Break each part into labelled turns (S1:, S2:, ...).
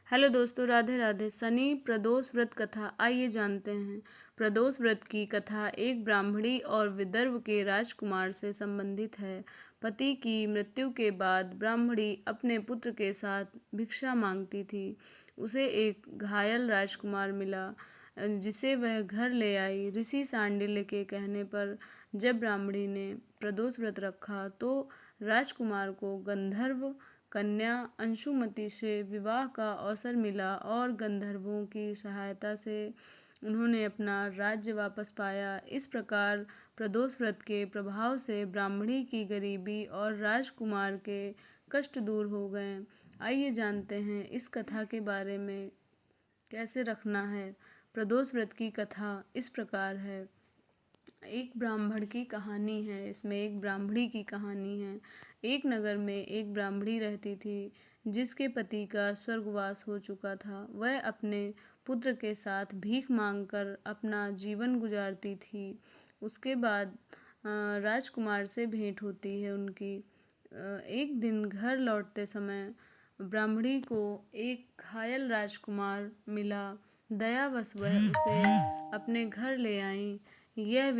S1: Hello दोस्तों, राधे राधे। शनि प्रदोष व्रत कथा आइए जानते हैं। प्रदोष व्रत की कथा एक ब्राह्मणी और विदर्भ के राजकुमार से संबंधित है। पति की मृत्यु के बाद ब्राह्मणी अपने पुत्र के साथ भिक्षा मांगती थी। उसे एक घायल राजकुमार मिला, जिसे वह घर ले आई। ऋषि सांडिल्य के कहने पर जब ब्राह्मणी ने प्रदोष व्रत रखा तो राजकुमार को गंधर्व कन्या अंशुमति से विवाह का अवसर मिला और गंधर्वों की सहायता से उन्होंने अपना राज्य वापस पाया। इस प्रकार प्रदोष व्रत के प्रभाव से ब्राह्मणी की गरीबी और राजकुमार के कष्ट दूर हो गए। आइए जानते हैं इस कथा के बारे में कैसे रखना है। प्रदोष व्रत की कथा इस प्रकार है। एक ब्राह्मण की कहानी है। इसमें एक ब्राह्मणी की कहानी है। एक नगर में एक ब्राह्मणी रहती थी जिसके पति का स्वर्गवास हो चुका था। वह अपने पुत्र के साथ भीख मांगकर अपना जीवन गुजारती थी। उसके बाद राजकुमार से भेंट होती है उनकी। एक दिन घर लौटते समय ब्राह्मणी को एक घायल राजकुमार मिला। दयावश वह उसे अपने घर ले आई। यह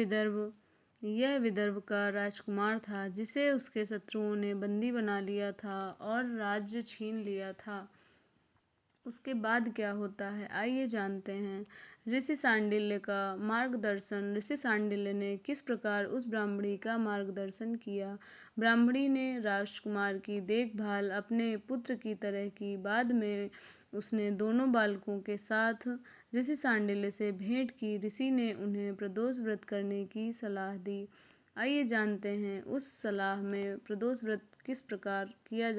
S1: विदर्भ का राजकुमार था जिसे उसके शत्रुओं ने बंदी बना लिया था और राज्य छीन लिया था। उसके बाद क्या होता है आइए जानते हैं। ऋषि सांडिल्य ने किस प्रकार उस ब्राह्मणी का मार्गदर्शन किया। ब्राह्मणी ने राजकुमार की देखभाल अपने पुत्र की तरह की। बाद में उसने दोनों बालकों के साथ ऋषि सांडिल्य से भेंट की। ऋषि ने उन्हें प्रदोष व्रत करने की सलाह दी। आइए जानते हैं उस सलाह में प्रदोष व्रत किस प्रकार किया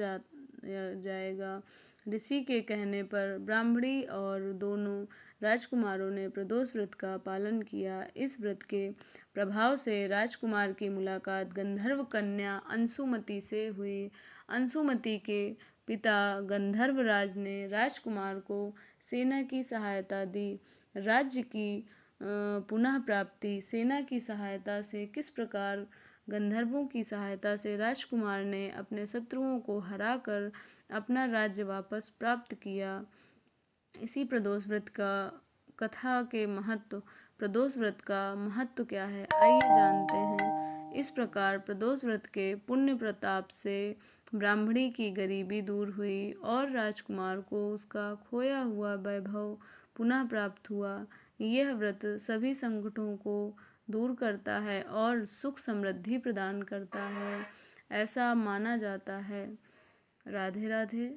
S1: जाएगा। ऋषि के कहने पर ब्राह्मणी और दोनों राजकुमारों ने प्रदोष व्रत का पालन किया। इस व्रत के प्रभाव से राजकुमार की मुलाकात गंधर्व कन्या अंशुमति से हुई। अंशुमति के पिता गंधर्वराज ने राजकुमार को सेना की सहायता दी। राज्य की पुनः प्राप्ति। सेना की सहायता से किस प्रकार गंधर्वों की सहायता से राजकुमार ने अपने शत्रुओं को हराकर अपना राज्य वापस प्राप्त किया। इसी प्रदोष व्रत का कथा के महत्व। प्रदोष व्रत का महत्व क्या है आइए जानते हैं। इस प्रकार प्रदोष व्रत के पुण्य प्रताप से ब्राह्मणी की गरीबी दूर हुई और राजकुमार को उसका खोया हुआ वैभव पुनः प्राप्त हुआ। यह व्रत सभी संकटों को दूर करता है और सुख समृद्धि प्रदान करता है, ऐसा माना जाता है। राधे राधे।